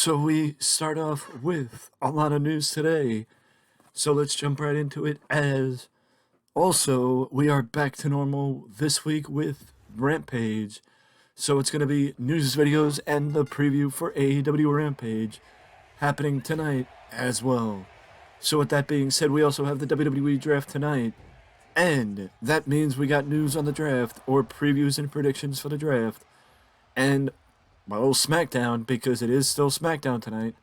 So we start off with a lot of news today. So let's jump right into it as also we are back to normal this week with Rampage. So it's going to be news videos and the preview for AEW Rampage happening tonight as well. So with that being said, we also have the WWE draft tonight. And that means we got news on the draft or previews and predictions for the draft. And well, SmackDown, because it is still SmackDown tonight.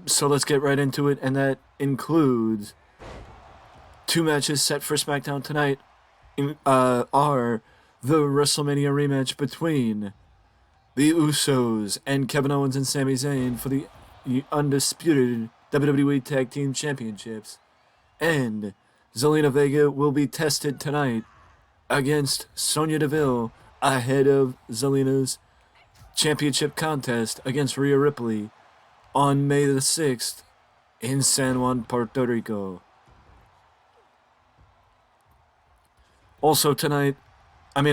So let's get right into it, and that includes two matches set for SmackDown tonight. Are the WrestleMania rematch between the Usos and Kevin Owens and Sami Zayn for the undisputed WWE Tag Team Championships, and Zelina Vega will be tested tonight against Sonya Deville ahead of Zelina's championship contest against Rhea Ripley on May the 6th in San Juan, Puerto Rico. Also tonight, we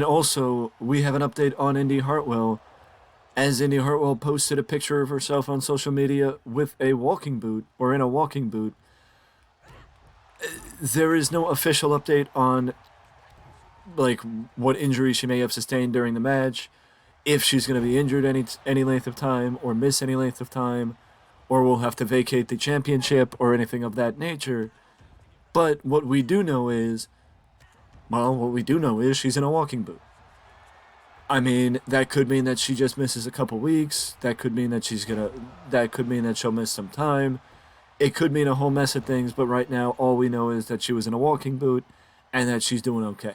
have an update on Indi Hartwell, as Indi Hartwell posted a picture of herself on social media with a walking boot, or in a walking boot. There is no official update on what injury she may have sustained during the match, if she's going to be injured any length of time or miss any length of time, or will have to vacate the championship or anything of that nature. But what we do know is she's in a walking boot. I mean, that could mean that she just misses a couple weeks. That could mean that she'll miss some time. It could mean a whole mess of things, but right now all we know is that she was in a walking boot and that she's doing okay.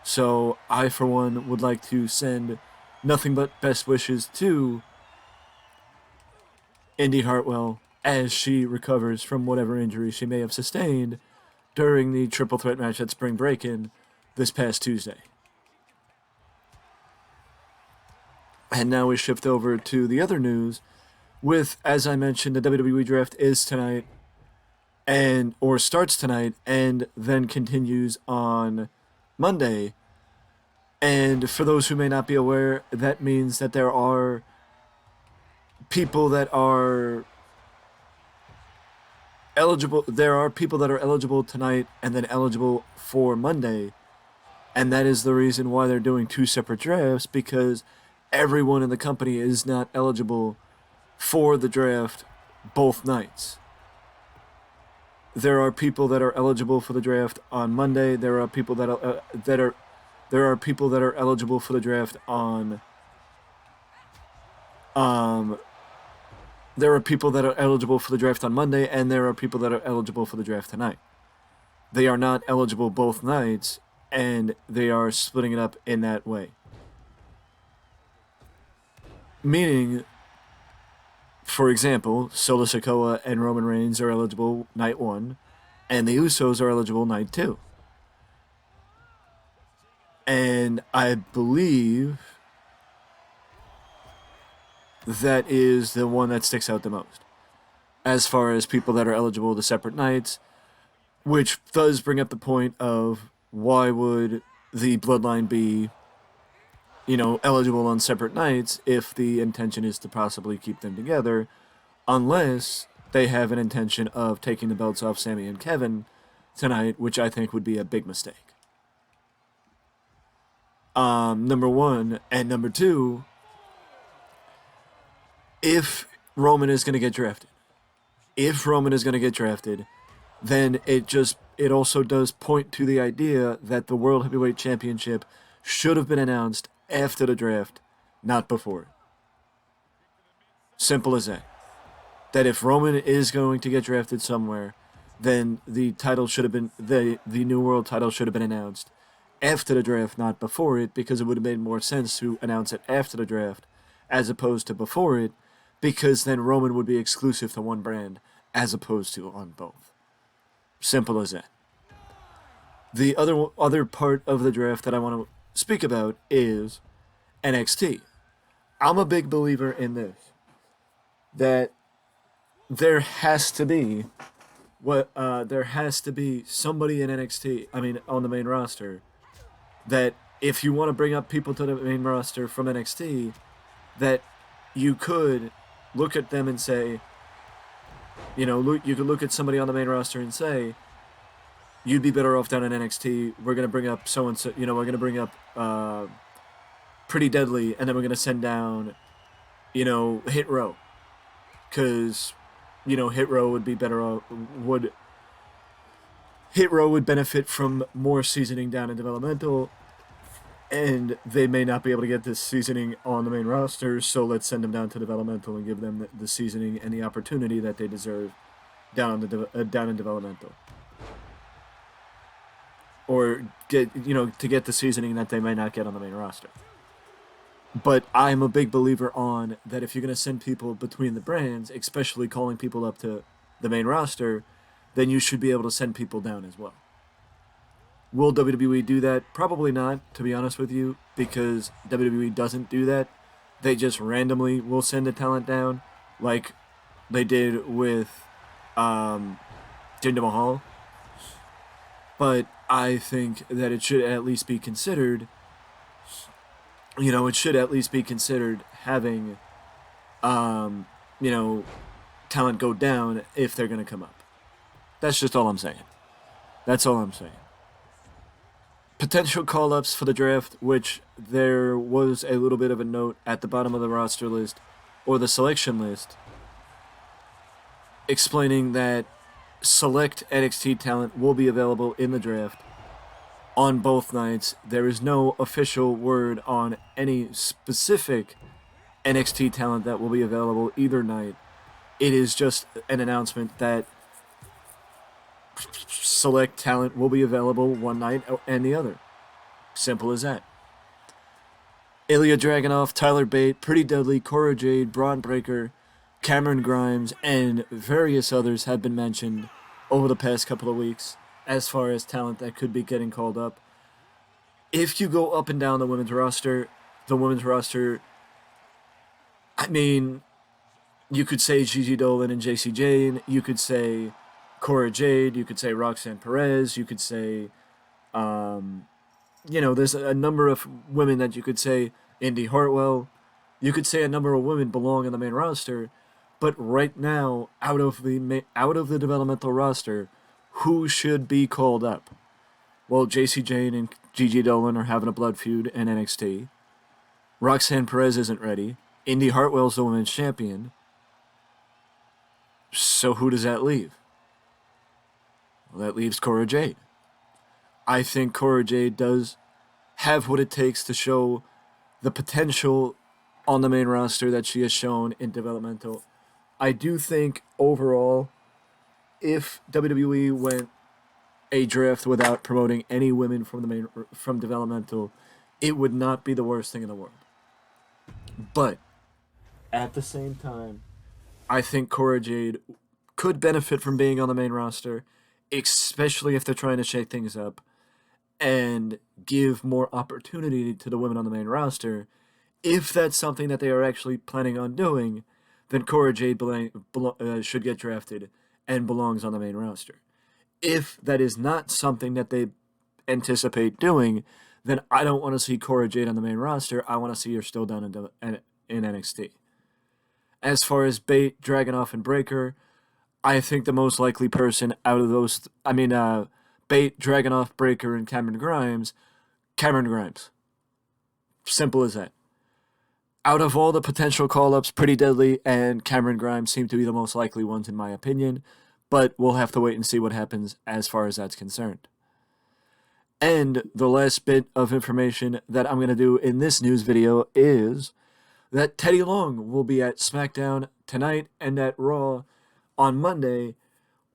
So I, for one, would like to send nothing but best wishes to Indi Hartwell as she recovers from whatever injury she may have sustained during the triple threat match at Spring Break-In this past Tuesday. And now we shift over to the other news with, as I mentioned, the WWE draft is tonight or starts tonight and then continues on Monday. And for those who may not be aware, that means that there are people that are eligible. There are people that are eligible tonight and then eligible for Monday. And that is the reason why they're doing two separate drafts, because everyone in the company is not eligible for the draft both nights. There are people that are eligible for the draft on Monday. There are people that are people that are eligible for the draft on there are people that are eligible for the draft on Monday, and there are people that are eligible for the draft tonight. They are not eligible both nights, and they are splitting it up in that way. Meaning, for example, Solo Sikoa and Roman Reigns are eligible night 1, and the Usos are eligible night 2. And I believe that is the one that sticks out the most, as far as people that are eligible to separate nights, which does bring up the point of why would the Bloodline be, eligible on separate nights if the intention is to possibly keep them together, unless they have an intention of taking the belts off Sami and Kevin tonight, which I think would be a big mistake. Number one, and number two, if Roman is going to get drafted, then it also does point to the idea that the World Heavyweight Championship should have been announced after the draft, not before it. Simple as that. That if Roman is going to get drafted somewhere, then the title should have been the New World title should have been announced after the draft, not before it, because it would have made more sense to announce it after the draft as opposed to before it, because then Roman would be exclusive to one brand as opposed to on both. Simple as that. The other part of the draft that I want to speak about is NXT. I'm a big believer in this, that there has to be somebody in NXT, on the main roster, that if you want to bring up people to the main roster from NXT, that you could look at them and say, you could look at somebody on the main roster and say, you'd be better off down in NXT. We're going to bring up so-and-so, we're going to bring up Pretty Deadly, and then we're going to send down, Hit Row. Because, Hit Row would be better off, Hit Row would benefit from more seasoning down in developmental, and they may not be able to get this seasoning on the main roster, so let's send them down to developmental and give them the seasoning and the opportunity that they deserve down in developmental. Or to get the seasoning that they may not get on the main roster. But I'm a big believer on that if you're going to send people between the brands, especially calling people up to the main roster, then you should be able to send people down as well. Will WWE do that? Probably not, to be honest with you, because WWE doesn't do that. They just randomly will send a talent down, like they did with Jinder Mahal. But I think that it should at least be considered, it should at least be considered having, talent go down if they're going to come up. That's just all I'm saying. That's all I'm saying. Potential call-ups for the draft, which there was a little bit of a note at the bottom of the roster list, or the selection list, explaining that select NXT talent will be available in the draft on both nights. There is no official word on any specific NXT talent that will be available either night. It is just an announcement that select talent will be available one night and the other. Simple as that. Ilya Dragunov, Tyler Bate, Pretty Deadly, Cora Jade, Braun Breaker, Cameron Grimes, and various others have been mentioned over the past couple of weeks as far as talent that could be getting called up. If you go up and down the women's roster, you could say Gigi Dolan and JC Jane, you could say Cora Jade, you could say Roxanne Perez, you could say, there's a number of women that you could say, Indi Hartwell, you could say a number of women belong in the main roster, but right now, out of the developmental roster, who should be called up? Well, JC Jane and Gigi Dolan are having a blood feud in NXT. Roxanne Perez isn't ready. Indi Hartwell's the women's champion. So who does that leave? Well, that leaves Cora Jade. I think Cora Jade does have what it takes to show the potential on the main roster that she has shown in developmental. I do think overall, if WWE went a draft without promoting any women from developmental, it would not be the worst thing in the world. But at the same time, I think Cora Jade could benefit from being on the main roster, especially if they're trying to shake things up and give more opportunity to the women on the main roster. If that's something that they are actually planning on doing, then Cora Jade should get drafted and belongs on the main roster. If that is not something that they anticipate doing, then I don't want to see Cora Jade on the main roster. I want to see her still down in NXT. As far as Bate, Dragunov, and Breaker, I think the most likely person out of those, Bate, Dragunov, Breaker, and Cameron Grimes. Simple as that. Out of all the potential call-ups, Pretty Deadly and Cameron Grimes seem to be the most likely ones in my opinion, but we'll have to wait and see what happens as far as that's concerned. And the last bit of information that I'm going to do in this news video is that Teddy Long will be at SmackDown tonight and at Raw on Monday.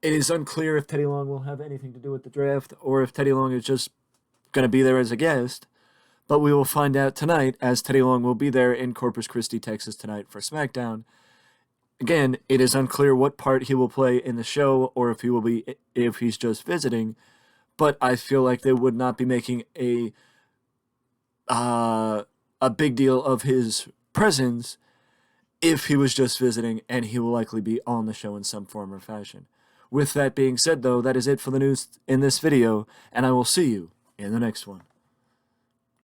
It is unclear if Teddy Long will have anything to do with the draft or if Teddy Long is just going to be there as a guest. But we will find out tonight, as Teddy Long will be there in Corpus Christi, Texas tonight for SmackDown. Again, it is unclear what part he will play in the show or if he's just visiting. But I feel like they would not be making a big deal of his presence if he was just visiting, and he will likely be on the show in some form or fashion. With that being said, though, that is it for the news in this video, and I will see you in the next one.